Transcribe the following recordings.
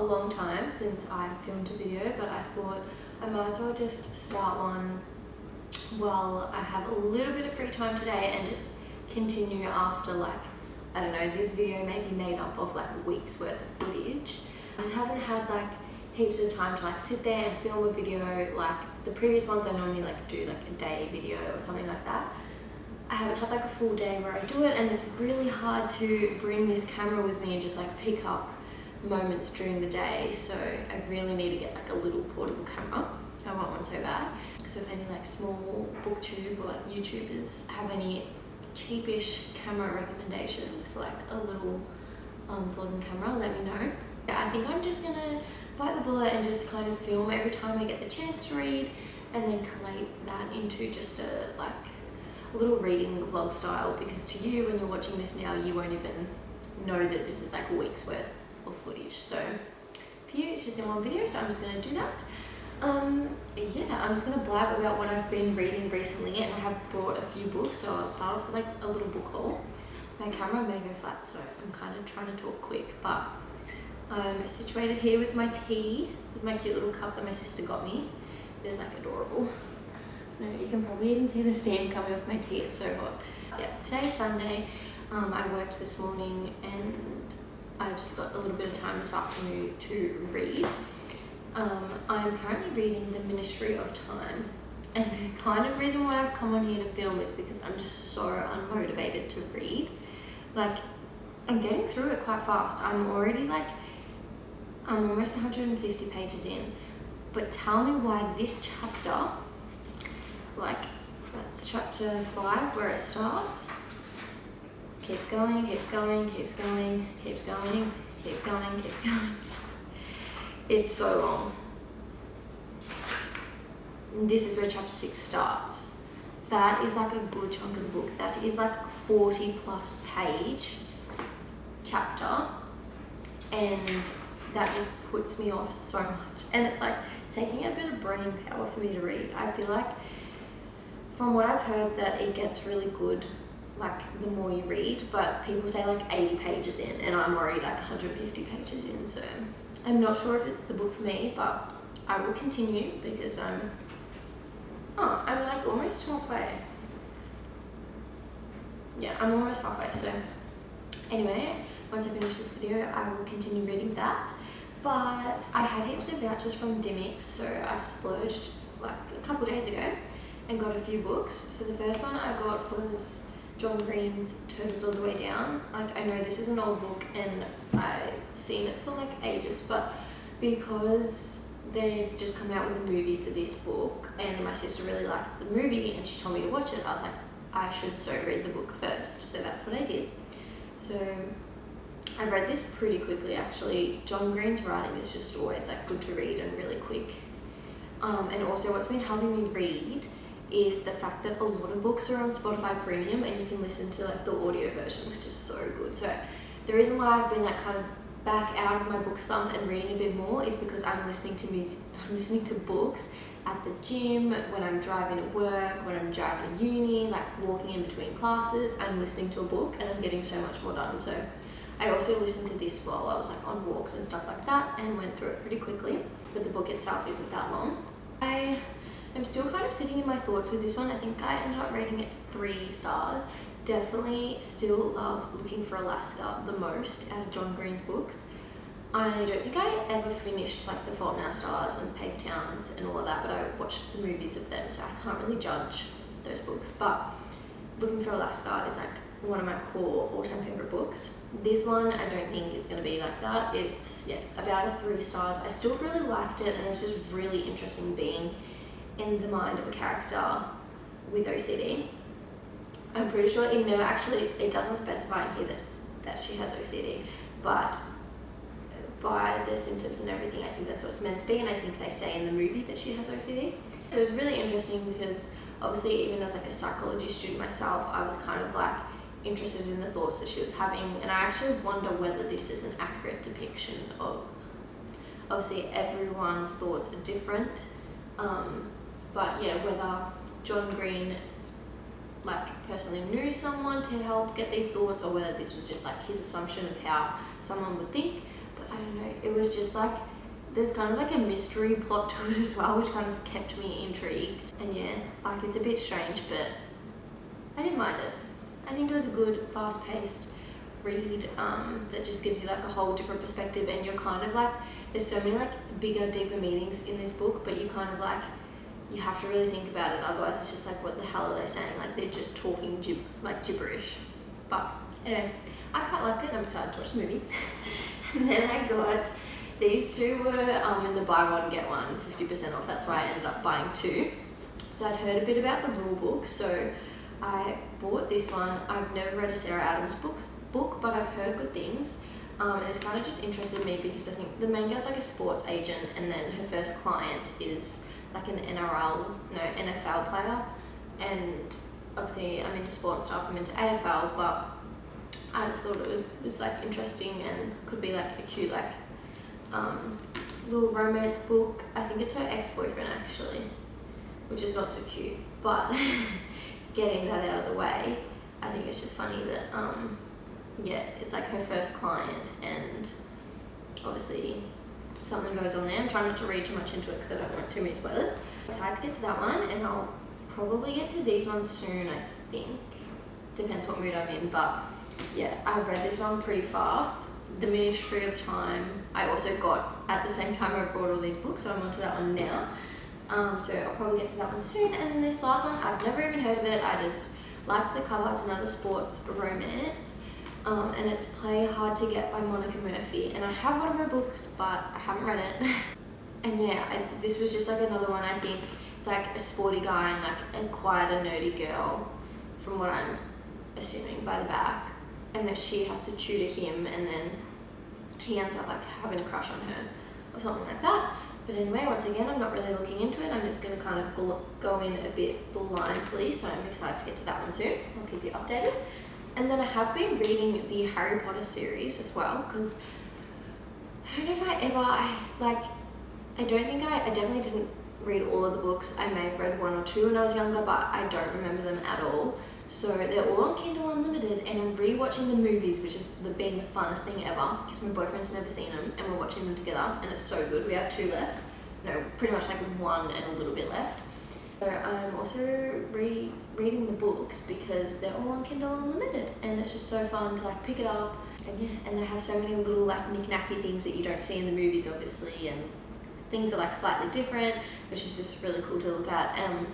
long time since I filmed a video, but I thought I might as well just start one while I have a little bit of free time today and just continue after, like, I don't know, this video may be made up of like a week's worth of footage. I just haven't had like heaps of time to like sit there and film a video. Like the previous ones I normally like do like a day video or something like that. I haven't had like a full day where I do it, and it's really hard to bring this camera with me and just like pick up moments during the day. So I really need to get like a little portable camera. I want one so bad. So if any like small booktube or like YouTubers have any cheapish camera recommendations for like a little vlogging camera, let me know. Yeah, I think I'm just gonna bite the bullet and just kind of film every time I get the chance to read, and then collate that into just a little reading vlog style, because to you, when you're watching this now, you won't even know that this is like a week's worth of footage. So for you, it's just in one video, so I'm just gonna do that. Yeah, I'm just gonna blab about what I've been reading recently, and I have brought a few books, so I'll start off with like a little book haul. My camera may go flat, so I'm kind of trying to talk quick, but I'm situated here with my tea, with my cute little cup that my sister got me. It is like adorable. No, you can probably even see the steam coming off my tea, it's so hot. Yeah, today's Sunday. I worked this morning and I just got a little bit of time this afternoon to read. I'm currently reading The Ministry of Time, and the kind of reason why I've come on here to film is because I'm just so unmotivated to read. Like, I'm getting through it quite fast. I'm almost 150 pages in, but tell me why this chapter, like that's chapter 5 where it starts, keeps going, keeps going, keeps going, keeps going, keeps going, keeps going. It's so long. This is where chapter 6 starts. That is like a good chunk of the book. That is like 40+ page chapter, and that just puts me off so much. And it's like taking a bit of brain power for me to read. I feel like from what I've heard that it gets really good like the more you read, but people say like 80 pages in, and I'm already like 150 pages in, so I'm not sure if it's the book for me, but I will continue because I'm like almost halfway. Yeah, I'm almost halfway. So anyway, once I finish this video, I will continue reading that. But I had heaps of vouchers from Dimmicks, so I splurged like a couple days ago and got a few books. So the first one I got was John Green's Turtles All the Way Down. Like, I know this is an old book and I've seen it for like ages, but because they've just come out with a movie for this book and my sister really liked the movie and she told me to watch it, I was like, I should so read the book first. So that's what I did. So I read this pretty quickly actually. John Green's writing is just always like good to read and really quick. And also what's been helping me read is the fact that a lot of books are on Spotify Premium and you can listen to like the audio version, which is so good. So the reason why I've been like kind of back out of my book slump and reading a bit more is because I'm listening to music, I'm listening to books at the gym, when I'm driving to work, when I'm driving to uni, like walking in between classes, I'm listening to a book and I'm getting so much more done. So I also listened to this while I was like on walks and stuff like that and went through it pretty quickly, but the book itself isn't that long. I'm still kind of sitting in my thoughts with this one. I think I ended up rating it 3 stars. Definitely still love Looking for Alaska the most out of John Green's books. I don't think I ever finished like The Fault in Our Stars and Paper Towns and all of that, but I watched the movies of them, so I can't really judge those books. But Looking for Alaska is like one of my core all-time favorite books. This one I don't think is going to be like that. It's about a 3 stars. I still really liked it, and it was just really interesting being in the mind of a character with OCD. I'm pretty sure it doesn't specify in here that she has OCD, but by the symptoms and everything, I think that's what it's meant to be, and I think they say in the movie that she has OCD. So it was really interesting because obviously even as like a psychology student myself, I was kind of like interested in the thoughts that she was having, and I actually wonder whether this is an accurate depiction of, obviously everyone's thoughts are different, but yeah, whether John Green like personally knew someone to help get these thoughts, or whether this was just like his assumption of how someone would think. But I don't know, it was just like, there's kind of like a mystery plot to it as well, which kind of kept me intrigued. And yeah, like it's a bit strange, but I didn't mind it. I think it was a good, fast-paced read that just gives you like a whole different perspective, and you're kind of like, there's so many like bigger, deeper meanings in this book, but you kind of like, you have to really think about it, otherwise it's just like, what the hell are they saying? Like they're just talking gibberish. But anyway, I quite liked it and I'm excited to watch the movie. And then I got, these two were in the buy one get one 50% off, that's why I ended up buying two. So I'd heard a bit about the rule book, so I bought this one. I've never read a Sarah Adams book, but I've heard good things. And it's kind of just interested me because I think the main girl's like a sports agent, and then her first client is like an NFL player. And obviously I'm into sport and stuff, I'm into AFL, but I just thought it was like interesting and could be like a cute like little romance book. I think it's her ex-boyfriend actually, which is not so cute, but getting that out of the way, I think it's just funny that yeah, it's like her first client, and obviously something goes on there. I'm trying not to read too much into it because I don't want too many spoilers. I'm excited to get to that one, and I'll probably get to these ones soon, I think. Depends what mood I'm in, but yeah, I read this one pretty fast. The Ministry of Time, I also got at the same time I brought all these books, so I'm onto that one now. So I'll probably get to that one soon. And then this last one, I've never even heard of it. I just liked the cover. It's another sports romance. And it's Play Hard to Get by Monica Murphy. And I have one of her books, but I haven't read it. And yeah, this was just like another one. I think it's like a sporty guy and like quite a nerdy girl, from what I'm assuming by the back. And that she has to tutor him, and then he ends up like having a crush on her or something like that. But anyway, once again, I'm not really looking into it. I'm just going to kind of go in a bit blindly, so I'm excited to get to that one soon. I'll keep you updated. And then I have been reading the Harry Potter series as well, because I don't know if I definitely didn't read all of the books. I may have read one or two when I was younger, but I don't remember them at all. So they're all on Kindle Unlimited, and I'm rewatching the movies, which has been the funnest thing ever, because my boyfriend's never seen them, and we're watching them together, and it's so good. We have two left. No, pretty much like one and a little bit left. So I'm also reading the books because they're all on Kindle Unlimited, and it's just so fun to like pick it up. And yeah, and they have so many little like knick-knacky things that you don't see in the movies, obviously, and things are like slightly different, which is just really cool to look at.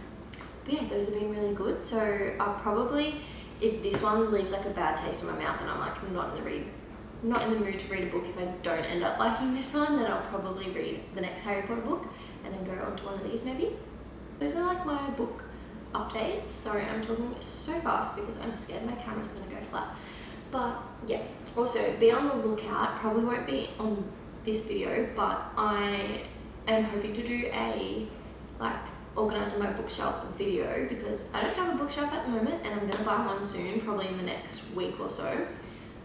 But yeah, those have been really good. So I'll probably, if this one leaves like a bad taste in my mouth and I'm like not in the mood to read a book, if I don't end up liking this one, then I'll probably read the next Harry Potter book and then go on to one of these maybe. Those are like my book updates. Sorry, I'm talking so fast because I'm scared my camera's gonna go flat. But yeah, also be on the lookout, probably won't be on this video, but I am hoping to do a like organising my bookshelf video, because I don't have a bookshelf at the moment, and I'm going to buy one soon, probably in the next week or so.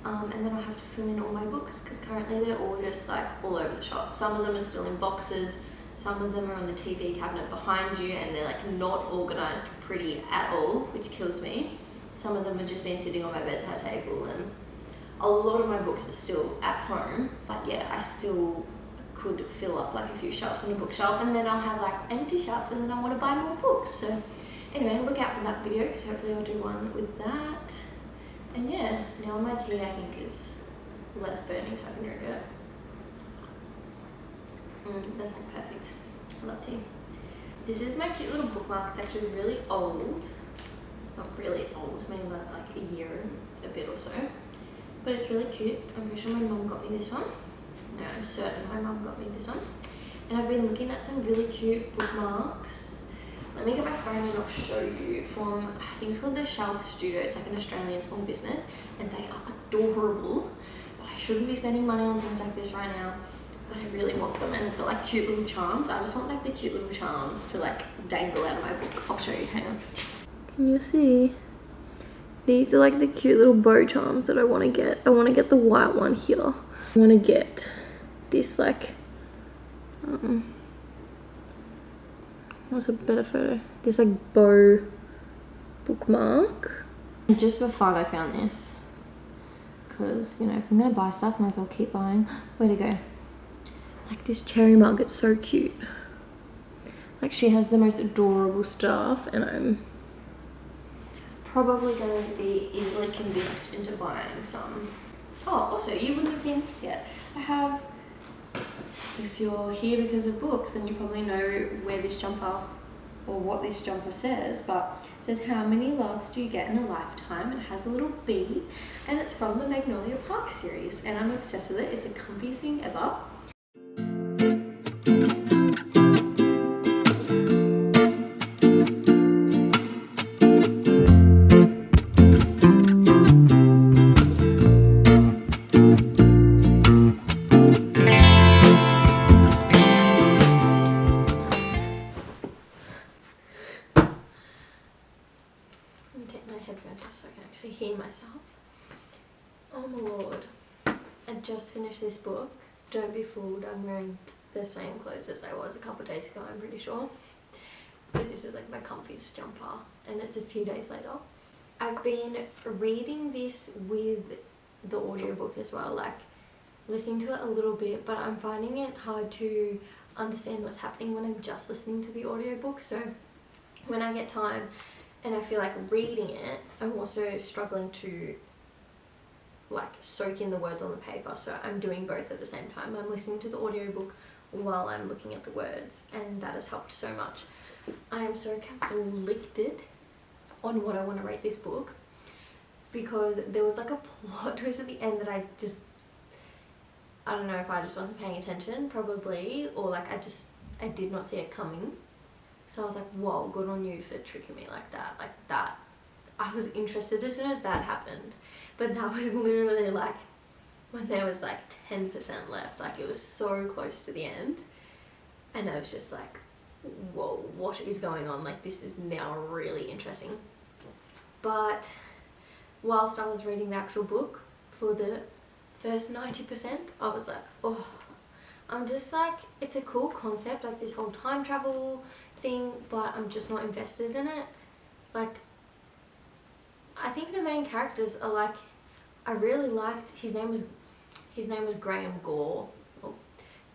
And then I'll have to fill in all my books, because currently they're all just like all over the shop. Some of them are still in boxes, some of them are on the TV cabinet behind you, and they're like not organised pretty at all, which kills me. Some of them have just been sitting on my bedside table, and a lot of my books are still at home, but yeah, I still could fill up like a few shelves on a bookshelf, and then I'll have like empty shelves, and then I want to buy more books. So anyway, look out for that video, because hopefully I'll do one with that. And yeah, now my tea I think is less burning, so I can drink it. That's like perfect. I love tea. This is my cute little bookmark. It's actually really old. Not really old, maybe like a year and a bit or so. But it's really cute. I'm pretty sure my mum got me this one. No, I'm certain my mum got me this one. And I've been looking at some really cute bookmarks. Let me get my phone and I'll show you, from, I think it's called The Shelf Studio. It's like an Australian small business, and they are adorable. But I shouldn't be spending money on things like this right now, but I really want them. And it's got like cute little charms. I just want like the cute little charms to like dangle out of my book. I'll show you, hang on. Can you see? These are like the cute little bow charms that I want to get. I want to get the white one here. I want to get this like, what's a better photo? This like bow bookmark. And just for fun I found this. because, you know, if I'm gonna buy stuff, I might as well keep buying. Where to go? Like this cherry mug, it's so cute. Like she has the most adorable stuff, and I'm probably going to be easily convinced into buying some. Oh, also, you wouldn't have seen this yet. I have, if you're here because of books, then you probably know where this jumper, or what this jumper says, but it says, how many loves do you get in a lifetime? It has a little bee, and it's from the Magnolia Park series, and I'm obsessed with it. It's the comfiest thing ever. So I can actually hear myself. Oh my lord. I just finished this book. Don't be fooled, I'm wearing the same clothes as I was a couple of days ago, I'm pretty sure. But this is like my comfiest jumper, and it's a few days later. I've been reading this with the audiobook as well, like listening to it a little bit, but I'm finding it hard to understand what's happening when I'm just listening to the audiobook. So when I get time and I feel like reading it, I'm also struggling to like soak in the words on the paper, so I'm doing both at the same time. I'm listening to the audiobook while I'm looking at the words, and that has helped so much. I am so conflicted on what I want to rate this book, because there was like a plot twist at the end that I don't know if I just wasn't paying attention, probably, or like I did not see it coming. So I was like, whoa, good on you for tricking me like that. Like that, I was interested as soon as that happened. But that was literally like when there was like 10% left. Like it was so close to the end. And I was just like, whoa, what is going on? Like this is now really interesting. But whilst I was reading the actual book for the first 90%, I was like, oh, I'm just like, it's a cool concept, like this whole time travel thing, but I'm just not invested in it. Like, I think the main characters are like, I really liked, his name was Graham Gore, or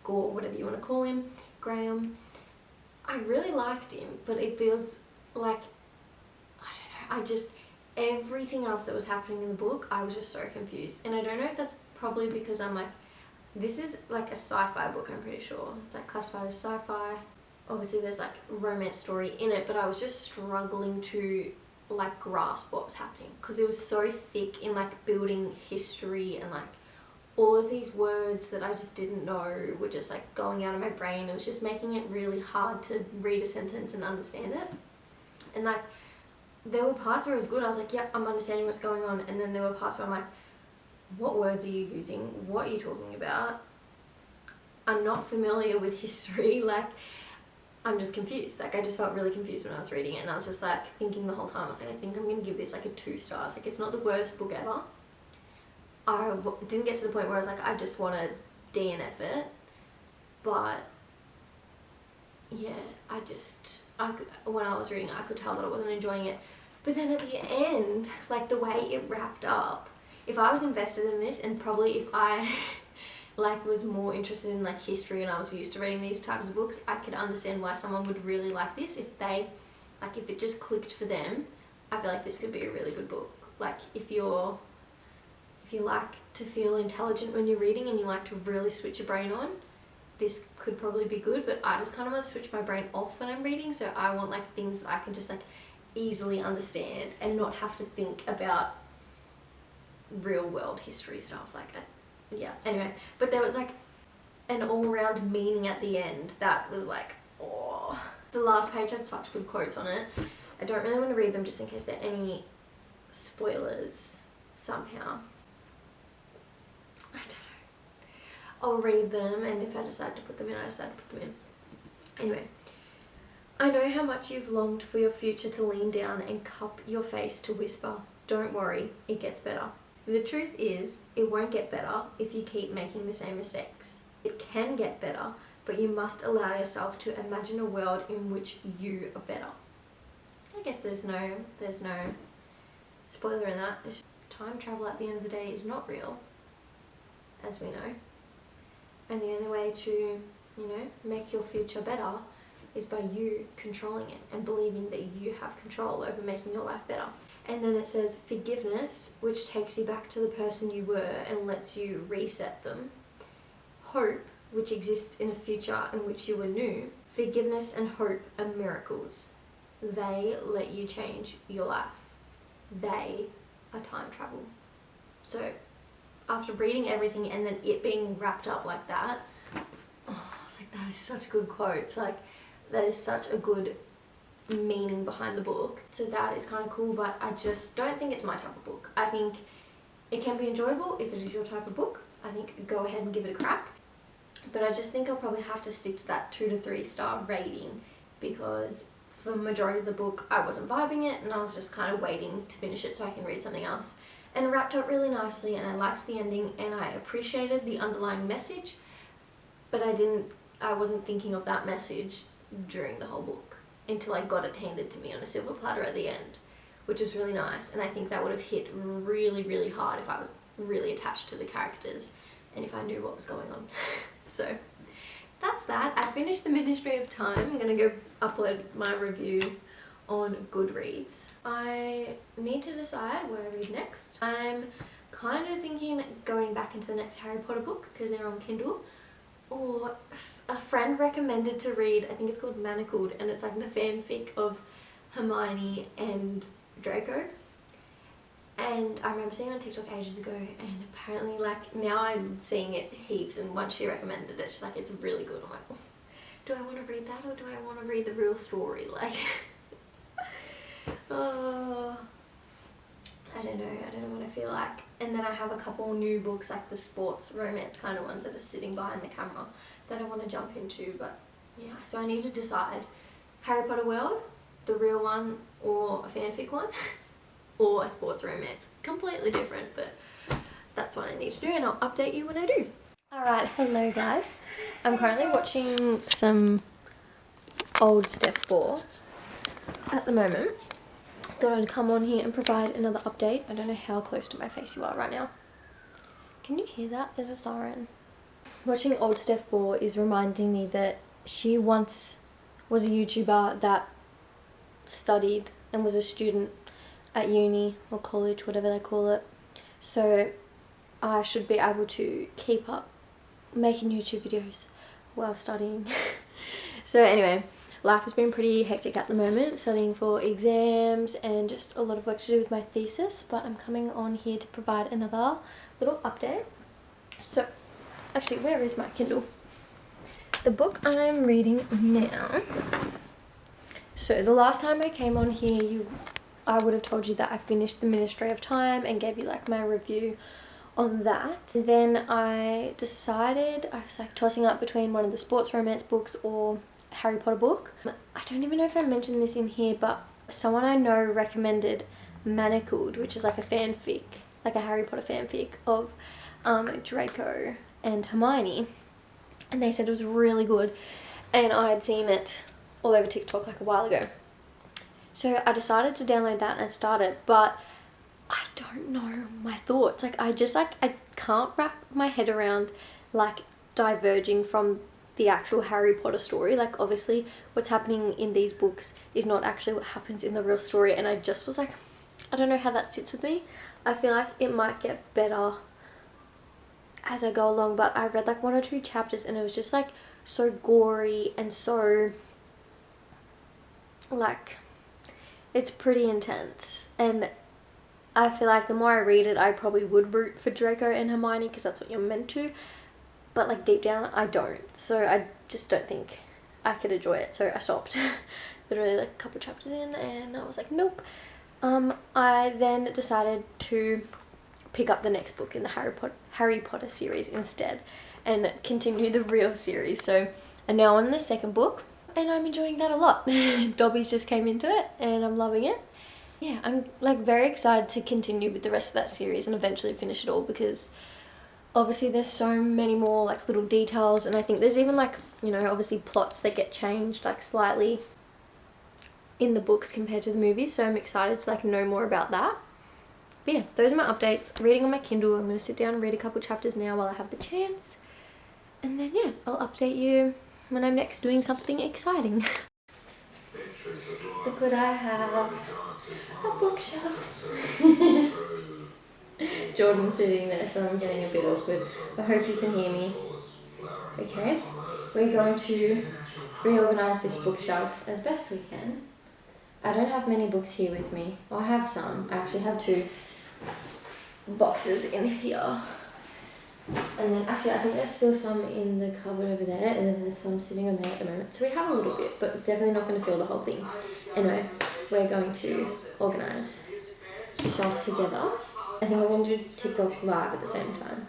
Gore, whatever you want to call him, Graham. I really liked him, but it feels like, I don't know, everything else that was happening in the book, I was just so confused. And I don't know if that's probably because I'm like, this is like a sci-fi book, I'm pretty sure. It's like classified as sci-fi. Obviously there's like a romance story in it, but I was just struggling to like grasp what was happening, because it was so thick in like building history, and like all of these words that I just didn't know were just like going out of my brain. It was just making it really hard to read a sentence and understand it. And like there were parts where it was good, I was like, yeah, I'm understanding what's going on, and then there were parts where I'm like, what words are you using? What are you talking about? I'm not familiar with history, like I'm just confused. Like I just felt really confused when I was reading it, and I was just like thinking the whole time, I was like, I think I'm going to give this like a 2 stars. Like it's not the worst book ever. I didn't get to the point where I was like, I just want to DNF it, but yeah, when I was reading it, I could tell that I wasn't enjoying it. But then at the end, like the way it wrapped up, if I was invested in this, and probably if I like was more interested in like history and I was used to reading these types of books, I could understand why someone would really like this. If it just clicked for them, I feel like this could be a really good book. Like if you like to feel intelligent when you're reading and you like to really switch your brain on, this could probably be good. But I just kind of want to switch my brain off when I'm reading, so I want like things that I can just like easily understand and not have to think about real world history stuff like that. Yeah, anyway, but there was like an all-round meaning at the end that was like, oh. The last page had such good quotes on it. I don't really want to read them just in case there are any spoilers somehow. I don't know. I'll read them, and if I decide to put them in, I decide to put them in. Anyway. I know how much you've longed for your future to lean down and cup your face to whisper, don't worry, it gets better. The truth is, it won't get better if you keep making the same mistakes. It can get better, but you must allow yourself to imagine a world in which you are better. I guess there's no spoiler in that. It's time travel at the end of the day is not real, as we know. And the only way to, you know, make your future better is by you controlling it and believing that you have control over making your life better. And then it says forgiveness, which takes you back to the person you were and lets you reset them. Hope, which exists in a future in which you were new. Forgiveness and hope are miracles. They let you change your life. They are time travel. So after reading everything and then it being wrapped up like that, oh, I was like, that is such a good quote. It's like, that is such a good meaning behind the book. So that is kind of cool, but I just don't think it's my type of book. I think it can be enjoyable if it is your type of book. I think go ahead and give it a crack. But I just think I'll probably have to stick to that 2 to 3 star rating, because for the majority of the book I wasn't vibing it and I was just kind of waiting to finish it so I can read something else. And it wrapped up really nicely and I liked the ending and I appreciated the underlying message, but I wasn't thinking of that message during the whole book until I got it handed to me on a silver platter at the end, which was really nice. And I think that would have hit really, really hard if I was really attached to the characters and if I knew what was going on. So that's that. I finished The Ministry of Time. I'm gonna go upload my review on Goodreads. I need to decide what I read next. I'm kind of thinking going back into the next Harry Potter book because they're on Kindle, or a friend recommended to read, I think it's called Manacled, and it's like the fanfic of Hermione and Draco. And I remember seeing it on TikTok ages ago, and apparently like now I'm seeing it heaps, and once she recommended it, she's like, it's really good. I'm like, oh, do I want to read that or do I want to read the real story? Like, oh, I don't know what I feel like. And then I have a couple new books, like the sports romance kind of ones that are sitting behind the camera that I want to jump into, but yeah, so I need to decide Harry Potter World, the real one, or a fanfic one. Or a sports romance. Completely different, but that's what I need to do, and I'll update you when I do. Alright, hello guys. I'm currently watching some old Steph Ball at the moment. Thought I'd come on here and provide another update. I don't know how close to my face you are right now. Can you hear that? There's a siren. Watching old Steph Ball is reminding me that she once was a YouTuber that studied and was a student at uni or college, whatever they call it. So I should be able to keep up making YouTube videos while studying. So anyway, life has been pretty hectic at the moment, studying for exams and just a lot of work to do with my thesis, but I'm coming on here to provide another little update. So actually, where is my Kindle? The book I'm reading now. So the last time I came on here, I would have told you that I finished The Ministry of Time and gave you like my review on that. And then I decided, I was like tossing up between one of the sports romance books or Harry Potter book. I don't even know if I mentioned this in here, but someone I know recommended Manacled, which is like a fanfic, like a Harry Potter fanfic of Draco and Hermione. And they said it was really good, and I had seen it all over TikTok like a while ago. So I decided to download that and start it, but I don't know my thoughts. Like I can't wrap my head around like diverging from the actual Harry Potter story. Like obviously what's happening in these books is not actually what happens in the real story, and I just was like, I don't know how that sits with me. I feel like it might get better as I go along, but I read like 1 or 2 chapters and it was just like so gory and so like, it's pretty intense, and I feel like the more I read it, I probably would root for Draco and Hermione because that's what you're meant to, but like deep down I don't, so I just don't think I could enjoy it, so I stopped literally like a couple chapters in and I was like, nope. I then decided to pick up the next book in the Harry Potter series instead and continue the real series. So I'm now on the second book and I'm enjoying that a lot. Dobby's just came into it and I'm loving it. Yeah, I'm like very excited to continue with the rest of that series and eventually finish it all, because obviously there's so many more like little details, and I think there's even like, you know, obviously plots that get changed like slightly in the books compared to the movies, so I'm excited to like know more about that. But yeah, those are my updates. Reading on my Kindle. I'm going to sit down and read a couple chapters now while I have the chance. And then yeah, I'll update you when I'm next doing something exciting. Look what I have. A bookshelf. Jordan's sitting there, so I'm getting a bit awkward. I hope you can hear me. Okay, we're going to reorganize this bookshelf as best we can. I don't have many books here with me. Well, I have some. I actually have 2 boxes in here. And then actually I think there's still some in the cupboard over there, and then there's some sitting on there at the moment. So we have a little bit, but it's definitely not going to fill the whole thing. Anyway, we're going to organise the shelf together. I think I'm going to do TikTok live at the same time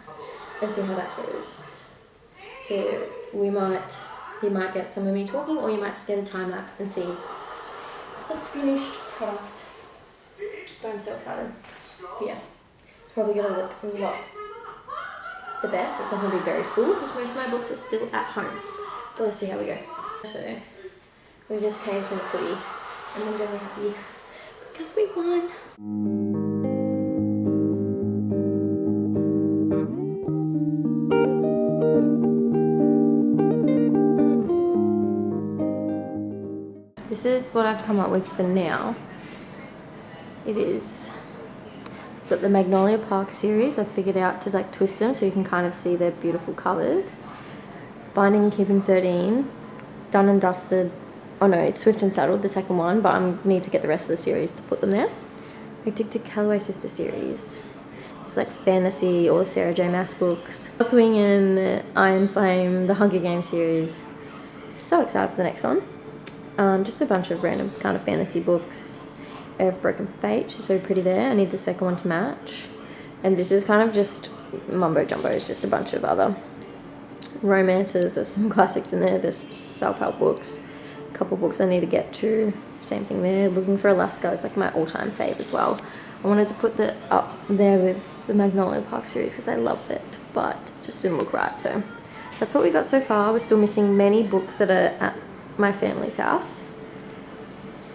and see how that goes. So you might get some of me talking, or you might just get a time lapse and see the finished product. But I'm so excited. But yeah, it's probably going to look a lot the best. It's not going to be very full because most of my books are still at home. But let's see how we go. So we just came from the footy and I'm really happy because we won. This is what I've come up with for now. It is got the Magnolia Park series. I've figured out to like twist them so you can kind of see their beautiful colours. Binding and Keeping 13, Done and Dusted. Oh no, it's Swift and Saddled, the second one, but I need to get the rest of the series to put them there. Addicted Calloway Sister series. It's like fantasy, all the Sarah J Maas books. Wing and Iron Flame, the Hunger Games series. So excited for the next one. Just a bunch of random kind of fantasy books. Air of Broken Fate, she's so pretty there. I need the second one to match. And this is kind of just mumbo jumbo. It's just a bunch of other romances. There's some classics in there. There's self-help books. A couple books I need to get to. Same thing there. Looking for Alaska. It's like my all-time fave as well. I wanted to put that up there with the Magnolia Park series because I love it, but it just didn't look right. So that's what we got so far. We're still missing many books that are at my family's house.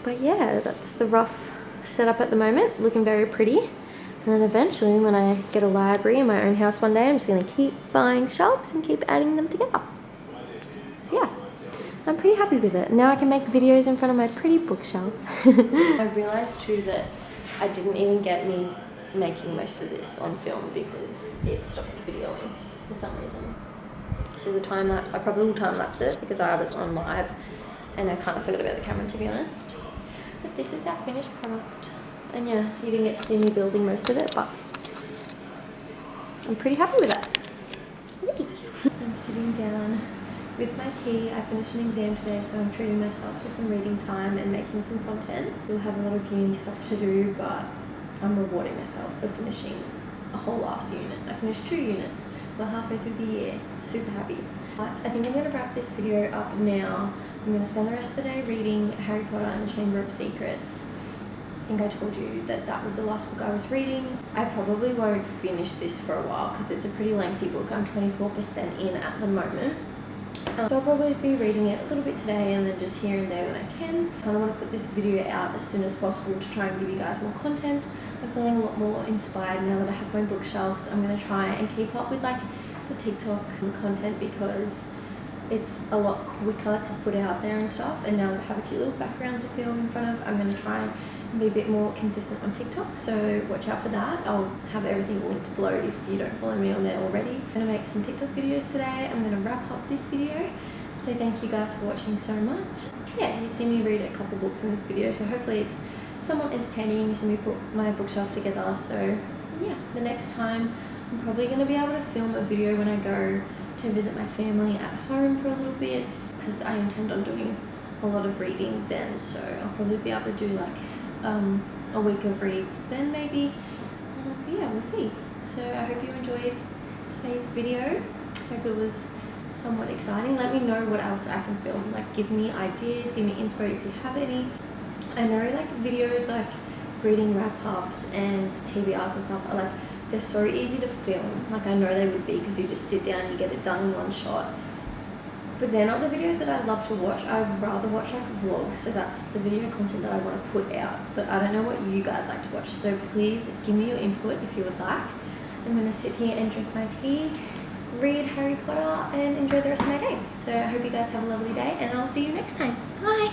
But yeah, that's the rough setup at the moment. Looking very pretty. And then eventually when I get a library in my own house one day, I'm just going to keep buying shelves and keep adding them together. So yeah, I'm pretty happy with it. Now I can make videos in front of my pretty bookshelf. I realised too that I didn't even get me making most of this on film because it stopped videoing for some reason. So the time lapse, I probably will time lapse it because I was on live and I kind of forgot about the camera, to be honest. But this is our finished product. And yeah, you didn't get to see me building most of it, but I'm pretty happy with it. Yay. I'm sitting down with my tea. I finished an exam today, so I'm treating myself to some reading time and making some content. We'll have a lot of uni stuff to do, but I'm rewarding myself for finishing a whole last unit. I finished 2 units. We're halfway through the year. Super happy. But I think I'm going to wrap this video up now. I'm going to spend the rest of the day reading Harry Potter and the Chamber of Secrets. I think I told you that that was the last book I was reading. I probably won't finish this for a while because it's a pretty lengthy book. I'm 24% in at the moment. So I'll probably be reading it a little bit today and then just here and there when I can. I kind of want to put this video out as soon as possible to try and give you guys more content. I'm feeling a lot more inspired now that I have my bookshelves. I'm going to try and keep up with like the TikTok content because it's a lot quicker to put out there and stuff. And now that I have a cute little background to film in front of, I'm going to try and be a bit more consistent on TikTok. So watch out for that. I'll have everything linked below if you don't follow me on there already. I'm going to make some TikTok videos today. I'm going to wrap up this video. So thank you guys for watching so much. Yeah, you've seen me read a couple books in this video, so hopefully it's somewhat entertaining. You see me put my bookshelf together. So yeah, the next time I'm probably going to be able to film a video when I go to visit my family at home for a little bit because I intend on doing a lot of reading then, so I'll probably be able to do like a week of reads then maybe. But yeah, we'll see. So I hope you enjoyed today's video. Hope it was somewhat exciting. Let me know what else I can film. Like give me ideas, give me inspo if you have any. I know like videos like reading wrap-ups and TBRs and stuff are like, they're so easy to film. Like I know they would be because you just sit down and you get it done in one shot. but they're not the videos that I love to watch. I'd rather watch like vlogs, so that's the video content that I want to put out. But I don't know what you guys like to watch, so please give me your input if you would like. I'm going to sit here and drink my tea, read Harry Potter, and enjoy the rest of my day. So I hope you guys have a lovely day, and I'll see you next time. Bye!